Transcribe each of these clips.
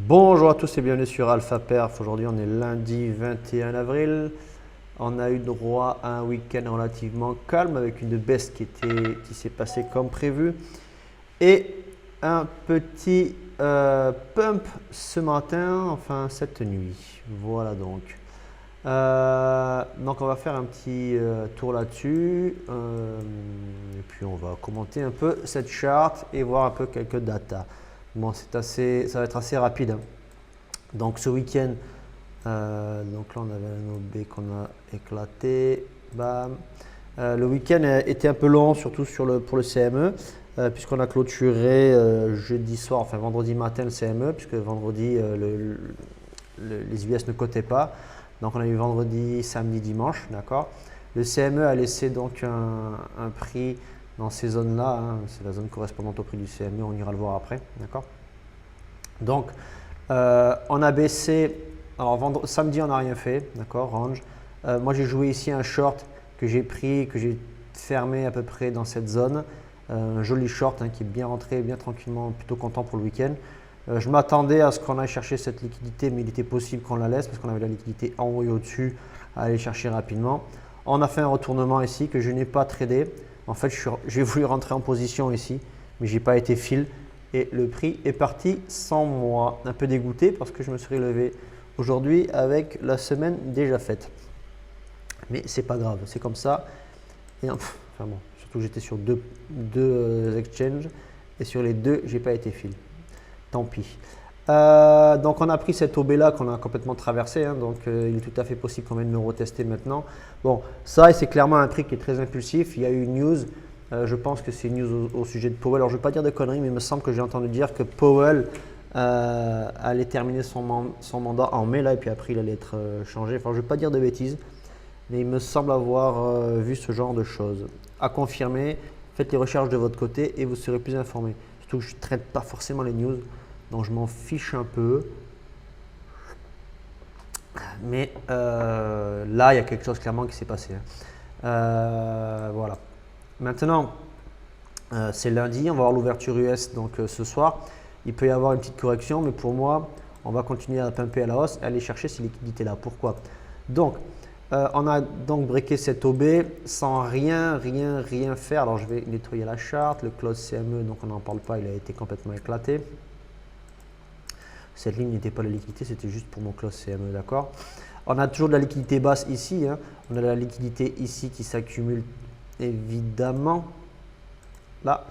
Bonjour à tous et bienvenue sur Alpha Perf. Aujourd'hui, on est lundi 21 avril. On a eu droit à un week-end relativement calme avec une baisse qui s'est passée comme prévu et un petit pump ce matin, enfin cette nuit. Voilà donc. Donc on va faire un petit tour là-dessus et puis on va commenter un peu cette charte et voir un peu quelques datas. Bon, ça va être assez rapide, hein. Donc ce week-end, donc là on avait un OB qu'on a éclaté. Bam. Le week-end était un peu long, surtout pour le CME, puisqu'on a clôturé jeudi soir, enfin vendredi matin le CME, puisque vendredi les US ne cotaient pas. Donc on a eu vendredi, samedi, dimanche, d'accord. Le CME a laissé donc un prix dans ces zones-là, hein. C'est la zone correspondante au prix du CME, on ira le voir après, d'accord. Donc on a baissé, alors samedi on n'a rien fait, d'accord, range. Moi j'ai joué ici un short que j'ai pris, que j'ai fermé à peu près dans cette zone. Un joli short, hein, qui est bien rentré, bien tranquillement, plutôt content pour le week-end. Je m'attendais à ce qu'on aille chercher cette liquidité, mais il était possible qu'on la laisse parce qu'on avait la liquidité en haut et au-dessus à aller chercher rapidement. On a fait un retournement ici que je n'ai pas tradé. En fait, j'ai voulu rentrer en position ici, mais je n'ai pas été fill. Et le prix est parti sans moi. Un peu dégoûté parce que je me suis levé aujourd'hui avec la semaine déjà faite. Mais c'est pas grave, c'est comme ça. Et enfin bon, surtout que j'étais sur deux exchanges et sur les deux, j'ai pas été fill. Tant pis. Donc on a pris cette OB là qu'on a complètement traversé, hein, donc il est tout à fait possible qu'on vienne me retester maintenant. Bon, ça c'est clairement un prix qui est très impulsif. Il y a eu une news, je pense que c'est une news au sujet de Powell. Alors je ne vais pas dire de conneries, mais il me semble que j'ai entendu dire que Powell allait terminer son mandat en mai là, et puis après il allait être changé. Enfin je ne vais pas dire de bêtises, mais il me semble avoir vu ce genre de choses. À confirmer, faites les recherches de votre côté et vous serez plus informé. Surtout que je ne traite pas forcément les news. Donc je m'en fiche un peu. Mais là, il y a quelque chose clairement qui s'est passé, hein. Voilà. Maintenant, c'est lundi, on va avoir l'ouverture US donc ce soir. Il peut y avoir une petite correction, mais pour moi, on va continuer à pumper à la hausse et aller chercher ces liquidités-là. Pourquoi? Donc, on a donc breaké cette OB sans rien faire. Alors, je vais nettoyer la charte. Le close CME, donc on n'en parle pas, il a été complètement éclaté. Cette ligne n'était pas la liquidité, c'était juste pour mon close CME, d'accord. On a toujours de la liquidité basse ici, hein. On a de la liquidité ici qui s'accumule évidemment là.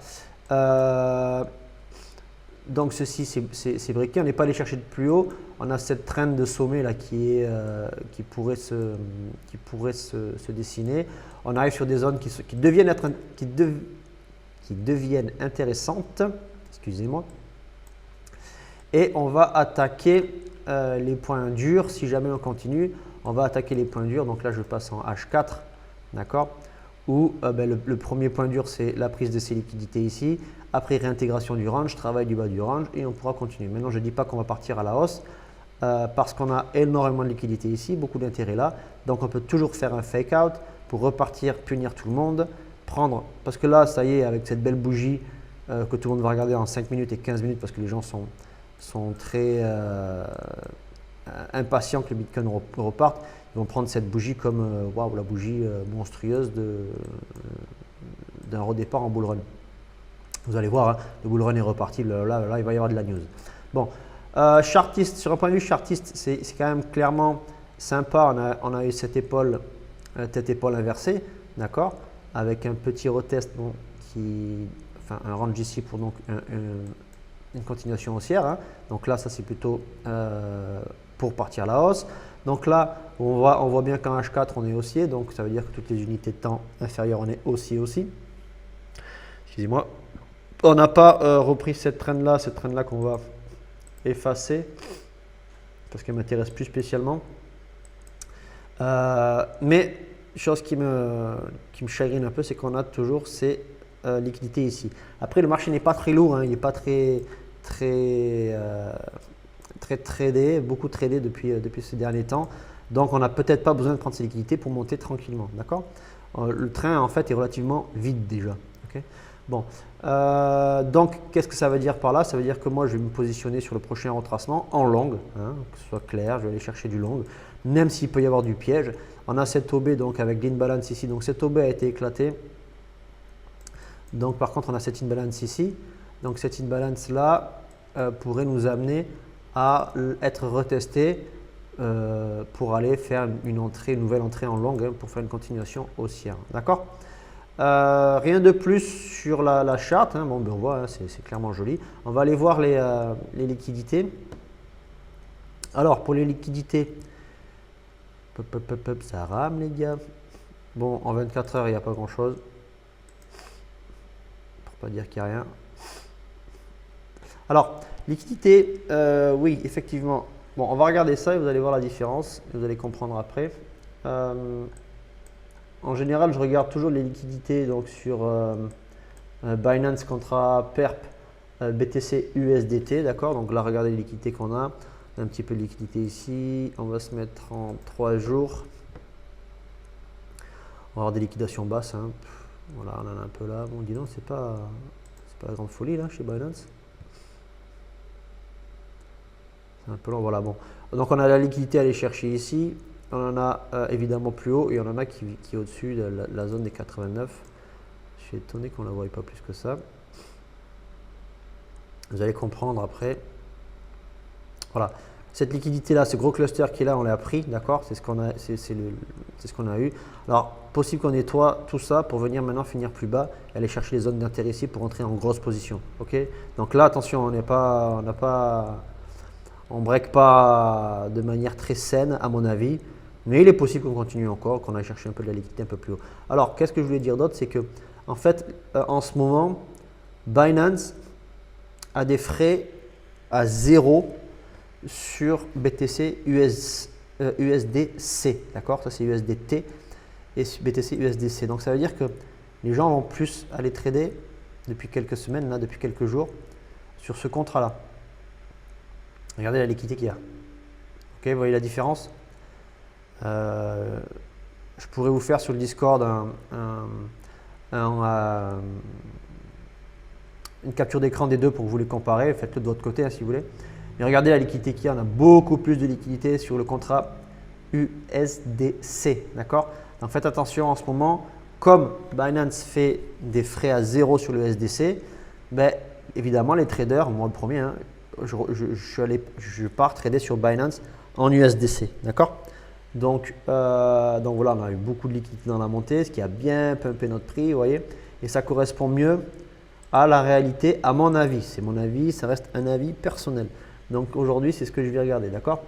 Donc ceci c'est breaké, on n'est pas allé chercher de plus haut. On a cette trend de sommet là qui pourrait se dessiner. On arrive sur des zones qui deviennent intéressantes. Excusez-moi. Et on va attaquer les points durs. Si jamais on continue, on va attaquer les points durs. Donc là, je passe en H4, d'accord, où le premier point dur, c'est la prise de ces liquidités ici. Après, réintégration du range, travail du bas du range et on pourra continuer. Maintenant, je ne dis pas qu'on va partir à la hausse parce qu'on a énormément de liquidités ici, beaucoup d'intérêt là. Donc, on peut toujours faire un fake out pour repartir, punir tout le monde, prendre, parce que là, ça y est, avec cette belle bougie que tout le monde va regarder en 5 minutes et 15 minutes parce que les gens sont très impatients que le Bitcoin reparte. Ils vont prendre cette bougie comme waouh, la bougie monstrueuse d'un redépart en bull run. Vous allez voir, hein, le bull run est reparti. Là, il va y avoir de la news. Bon, chartiste, sur un point de vue chartiste, c'est quand même clairement sympa. On a eu cette épaule, tête épaule inversée, d'accord, avec un petit retest, bon, enfin un range ici pour donc une continuation haussière, hein. Donc là, ça c'est plutôt pour partir à la hausse. Donc là, on voit bien qu'en H4, on est haussier. Donc ça veut dire que toutes les unités de temps inférieures, on est haussier aussi. Excusez-moi. On n'a pas repris cette trend-là qu'on va effacer parce qu'elle m'intéresse plus spécialement. Mais chose qui me chagrine un peu, c'est qu'on a toujours ces liquidités ici. Après, le marché n'est pas très lourd, hein, il n'est pas très tradé, beaucoup tradé depuis ces derniers temps. Donc, on n'a peut-être pas besoin de prendre ces liquidités pour monter tranquillement, d'accord. Le train, en fait, est relativement vide déjà. Okay. Bon, donc qu'est-ce que ça veut dire par là? Ça veut dire que moi je vais me positionner sur le prochain retracement en long, hein, que ce soit clair, je vais aller chercher du long, même s'il peut y avoir du piège. On a cette OB donc avec l'imbalance ici, donc cette OB a été éclatée. Donc par contre on a cette imbalance ici, donc cette imbalance là pourrait nous amener à être retesté pour aller faire une nouvelle entrée en long, hein, pour faire une continuation haussière. D'accord? Rien de plus sur la charte, hein. Bon, ben on voit, hein, c'est clairement joli. On va aller voir les liquidités. Alors pour les liquidités, ça rame les gars. Bon, en 24 heures il n'y a pas grand chose, pour pas dire qu'il n'y a rien. Alors liquidité, oui effectivement. Bon, on va regarder ça et vous allez voir la différence, et vous allez comprendre après. En général, je regarde toujours les liquidités donc sur Binance contra Perp BTC USDT, d'accord? Donc là, regardez les liquidités qu'on a. Un petit peu de liquidité ici. On va se mettre en 3 jours. On va avoir des liquidations basses, hein. Voilà, on en a un peu là. Bon, dis donc, c'est pas la grande folie là chez Binance. C'est un peu long, voilà, bon. Donc on a la liquidité à aller chercher ici. On en a évidemment plus haut et on en a qui est au-dessus de la zone des 89. Je suis étonné qu'on ne la voie pas plus que ça. Vous allez comprendre après. Voilà. Cette liquidité-là, ce gros cluster qui est là, on l'a pris, d'accord? C'est ce qu'on a, c'est ce qu'on a eu. Alors, possible qu'on nettoie tout ça pour venir maintenant finir plus bas et aller chercher les zones d'intérêt ici pour entrer en grosse position. Ok? Donc là, attention, on ne break pas de manière très saine, à mon avis. Mais il est possible qu'on continue encore, qu'on aille chercher un peu de la liquidité un peu plus haut. Alors, qu'est-ce que je voulais dire d'autre? C'est que, en fait, en ce moment, Binance a des frais à 0 sur BTC USDC. D'accord? Ça, c'est USDT et BTC USDC. Donc, ça veut dire que les gens vont plus aller trader depuis quelques semaines, là, depuis quelques jours, sur ce contrat-là. Regardez la liquidité qu'il y a. Ok, vous voyez la différence? Je pourrais vous faire sur le Discord une capture d'écran des deux pour que vous les comparez. Faites-le de votre côté, hein, si vous voulez. Mais regardez la liquidité qu'il y a. On a beaucoup plus de liquidité sur le contrat USDC. D'accord? Donc faites attention en ce moment. Comme Binance fait des frais à 0 sur le USDC, ben, évidemment les traders, moi le premier, hein, je pars trader sur Binance en USDC. D'accord? Donc voilà, on a eu beaucoup de liquidité dans la montée, ce qui a bien pumpé notre prix, vous voyez, et ça correspond mieux à la réalité, à mon avis. C'est mon avis, ça reste un avis personnel. Donc aujourd'hui, c'est ce que je vais regarder, d'accord?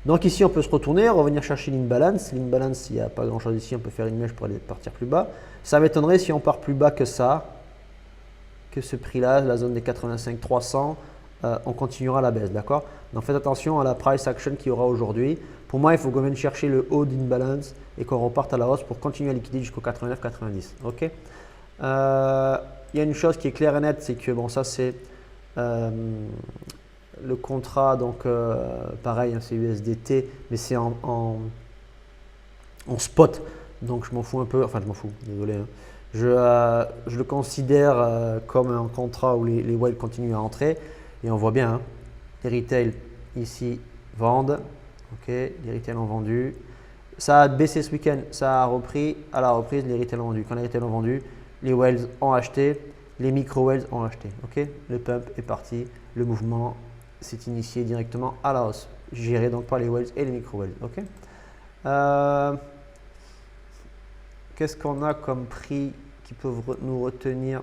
Donc ici, on peut se retourner, revenir chercher l'imbalance. L'imbalance, il n'y a pas grand chose ici, on peut faire une mèche pour aller partir plus bas. Ça m'étonnerait si on part plus bas que ça, que ce prix-là, la zone des 85-300. On continuera la baisse, d'accord? Donc faites attention à la price action qu'il y aura aujourd'hui. Pour moi, il faut qu'on vienne chercher le haut d'imbalance et qu'on reparte à la hausse pour continuer à liquider jusqu'au 89-90. Ok? Il y a une chose qui est claire et nette, c'est que bon, ça c'est le contrat, donc pareil, hein, c'est USDT, mais c'est en spot. Donc je m'en fous un peu, enfin je m'en fous, désolé. Hein. Je le considère comme un contrat où les whales continuent à entrer. Et on voit bien, hein, les retail ici vendent, ok, les retail ont vendu. Ça a baissé ce week-end, ça a repris, à la reprise, les retail ont vendu. Quand les retail ont vendu, les whales ont acheté, les micro-whales ont acheté, ok. Le pump est parti, le mouvement s'est initié directement à la hausse, géré donc par les whales et les micro-whales, ok. Qu'est-ce qu'on a comme prix qui peuvent nous retenir?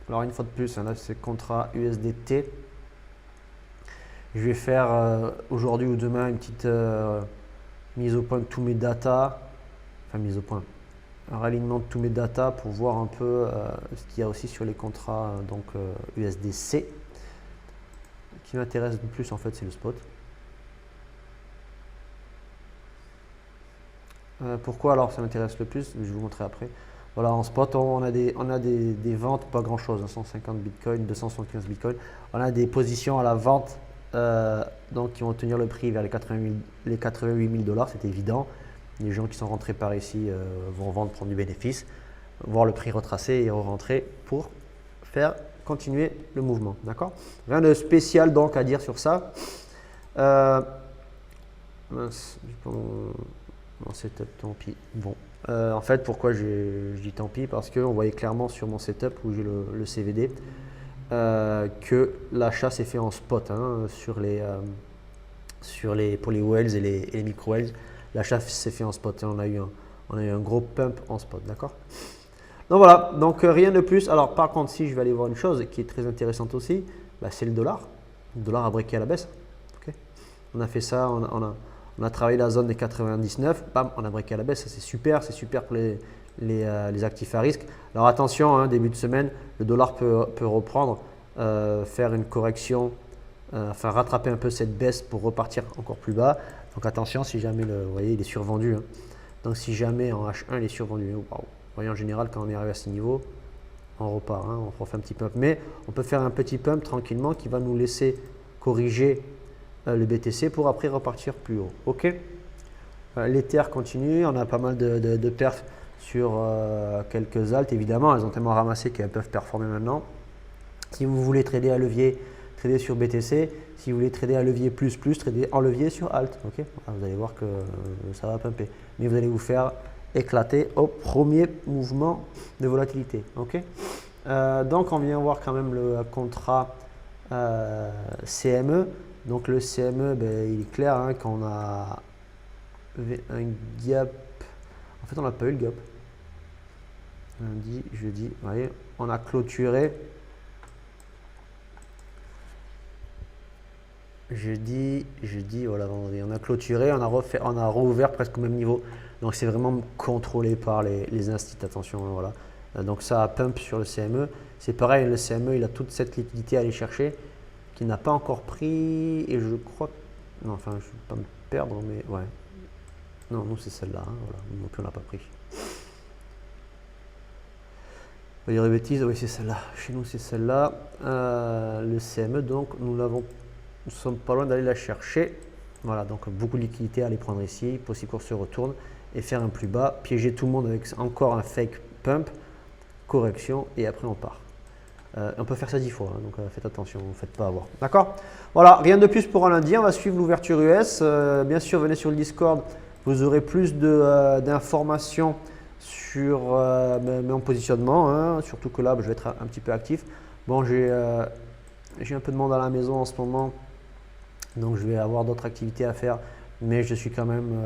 Alors une fois de plus, là c'est contrat USDT. Je vais faire aujourd'hui ou demain une petite mise au point de tous mes data, enfin mise au point, un ralignement de tous mes data pour voir un peu ce qu'il y a aussi sur les contrats donc USDC. Ce qui m'intéresse le plus en fait, c'est le spot. Pourquoi alors ça m'intéresse le plus? Je vais vous montrer après. Voilà, en spot, on a des ventes, pas grand chose, 150 bitcoin, 275 bitcoin. On a des positions à la vente donc qui vont tenir le prix vers les 88 000 $, c'est évident. Les gens qui sont rentrés par ici vont vendre, prendre du bénéfice, voir le prix retracé et rentrer pour faire continuer le mouvement. D'accord? Rien de spécial donc à dire sur ça. Mince, mon setup, tant pis. Bon, en fait, pourquoi je dis tant pis? Parce qu'on voyait clairement sur mon setup où j'ai le CVD que l'achat s'est fait en spot hein, pour les wells et les micro wells. L'achat s'est fait en spot et on a eu un gros pump en spot, d'accord? Donc voilà, donc rien de plus. Alors par contre, si je vais aller voir une chose qui est très intéressante aussi, bah, c'est le dollar. Le dollar a breaké à la baisse. Okay, on a fait ça, on a travaillé la zone des 99, bam, on a breaké à la baisse. C'est super pour les actifs à risque. Alors attention, hein, début de semaine, le dollar peut reprendre, faire une correction, enfin rattraper un peu cette baisse pour repartir encore plus bas. Donc attention, si jamais, vous voyez, il est survendu. Hein. Donc si jamais en H1, il est survendu. Wow. Vous voyez, en général, quand on est arrivé à ce niveau, on repart, hein, on refait un petit pump. Mais on peut faire un petit pump tranquillement qui va nous laisser corriger le BTC pour après repartir plus haut. Ok. L'Ether continue, on a pas mal de perfs sur quelques alts. Évidemment, elles ont tellement ramassé qu'elles peuvent performer maintenant. Si vous voulez trader à levier, trader sur BTC. Si vous voulez trader à levier plus, trader en levier sur alt. Okay, vous allez voir que ça va pumper. Mais vous allez vous faire éclater au premier mouvement de volatilité. Okay, donc, on vient voir quand même le contrat CME. Donc, le CME, ben, il est clair hein, qu'on a un gap. En fait, on n'a pas eu le gap. Lundi, jeudi, vous voyez, on a clôturé. Jeudi, voilà, vendredi. On a clôturé, on a rouvert presque au même niveau. Donc, c'est vraiment contrôlé par les instituts. Attention, hein, voilà. Donc, ça a pump sur le CME. C'est pareil, le CME, il a toute cette liquidité à aller chercher qu'il n'a pas encore pris. Et je crois. Non, enfin, je ne vais pas me perdre, mais ouais. Non, nous, c'est celle-là. Hein, voilà. Donc, on l'a pas pris. On va dire des bêtises. Oui, c'est celle-là. Chez nous, c'est celle-là. Le CME, donc, nous ne sommes pas loin d'aller la chercher. Voilà, donc beaucoup de liquidité à aller prendre ici. Possible qu'on se retourne et faire un plus bas. Piéger tout le monde avec encore un fake pump. Correction et après on part. On peut faire ça 10 fois, hein, donc faites attention, ne faites pas avoir. D'accord? Voilà, rien de plus pour un lundi. On va suivre l'ouverture US. Bien sûr, venez sur le Discord. Vous aurez plus d'informations sur mon positionnement. Hein, surtout que là, je vais être un petit peu actif. Bon, j'ai un peu de monde à la maison en ce moment. Donc, je vais avoir d'autres activités à faire. Mais je suis quand même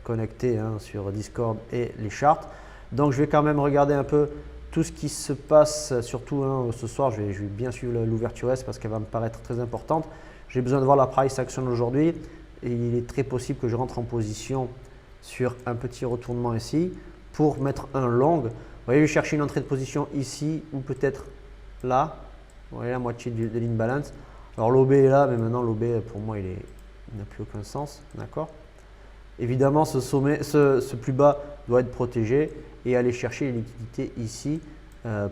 connecté hein, sur Discord et les charts. Donc, je vais quand même regarder un peu tout ce qui se passe, surtout hein, ce soir. Je vais bien suivre l'ouverture S parce qu'elle va me paraître très importante. J'ai besoin de voir la price action aujourd'hui. Et il est très possible que je rentre en position sur un petit retournement ici pour mettre un long. Vous voyez, je vais chercher une entrée de position ici ou peut-être là. Vous voyez la moitié de ligne balance. Alors l'OB est là, mais maintenant l'OB pour moi il n'a plus aucun sens. D'accord. Évidemment, ce sommet, ce plus bas doit être protégé et aller chercher les liquidités ici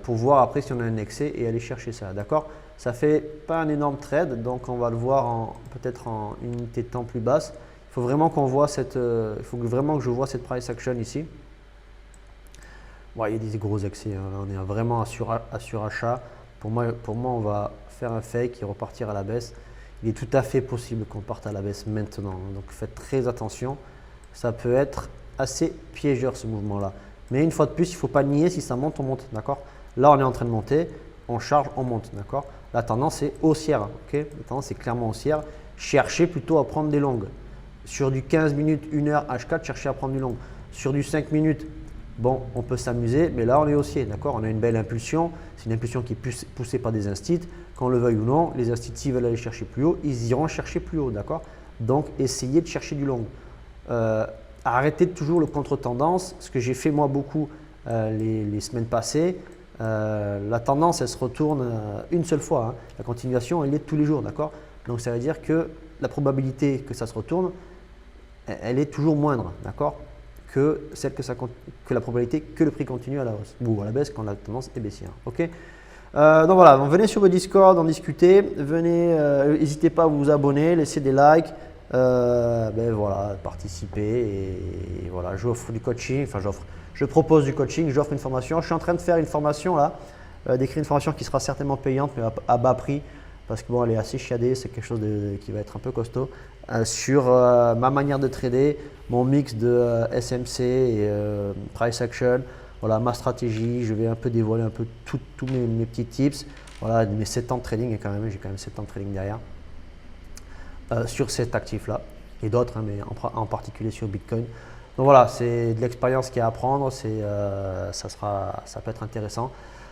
pour voir après si on a un excès et aller chercher ça. D'accord. Ça fait pas un énorme trade, donc on va le voir peut-être en unité de temps plus basse. Il faut vraiment qu'on voit il faut vraiment que je vois cette price action ici. Bon, il y a des gros excès, hein. Là, on est vraiment à surachat. Pour moi, on va faire un fake et repartir à la baisse. Il est tout à fait possible qu'on parte à la baisse maintenant. Donc faites très attention. Ça peut être assez piégeur ce mouvement-là. Mais une fois de plus, il ne faut pas nier si ça monte, on monte. D'accord. Là, on est en train de monter. On charge, on monte. D'accord. La tendance est haussière. Okay, la tendance est clairement haussière. Cherchez plutôt à prendre des longues. Sur du 15 minutes, 1 heure, H4, cherchez à prendre du long. Sur du 5 minutes, bon, on peut s'amuser, mais là, on est haussier. D'accord. On a une belle impulsion. C'est une impulsion qui est poussée par des instits. Qu'on le veuille ou non, les instits, s'ils veulent aller chercher plus haut, ils iront chercher plus haut. D'accord. Donc, essayez de chercher du long. Arrêtez toujours le contre-tendance. Ce que j'ai fait moi beaucoup les semaines passées. La tendance, elle se retourne une seule fois. Hein. La continuation, elle est tous les jours. D'accord. Donc, ça veut dire que la probabilité que ça se retourne, elle est toujours moindre. D'accord. Que la probabilité que le prix continue à la hausse ou à la baisse quand la tendance est baissière. Ok. Donc voilà, venez sur le Discord, en discuter. Venez, n'hésitez pas à vous abonner, laisser des likes, ben voilà, participer et voilà, j'offre du coaching, enfin je propose du coaching, j'offre une formation. Je suis en train de faire une formation là, d'écrire une formation qui sera certainement payante mais à bas prix parce que bon, elle est assez chiadée, c'est quelque chose qui va être un peu costaud sur ma manière de trader, mon mix de SMC et price action, voilà ma stratégie. Je vais un peu dévoiler un peu tous mes petits tips, voilà mes 7 ans de trading et j'ai quand même 7 ans de trading derrière. Sur cet actif-là et d'autres, hein, mais en particulier sur Bitcoin. Donc voilà, c'est de l'expérience qui est à apprendre, ça peut être intéressant.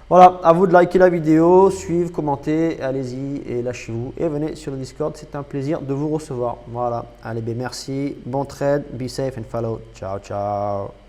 Voilà, à vous de liker la vidéo, suivre, commenter, allez-y et lâchez-vous et venez sur le Discord, c'est un plaisir de vous recevoir. Voilà, allez, ben merci, bon trade, be safe and follow. Ciao, ciao.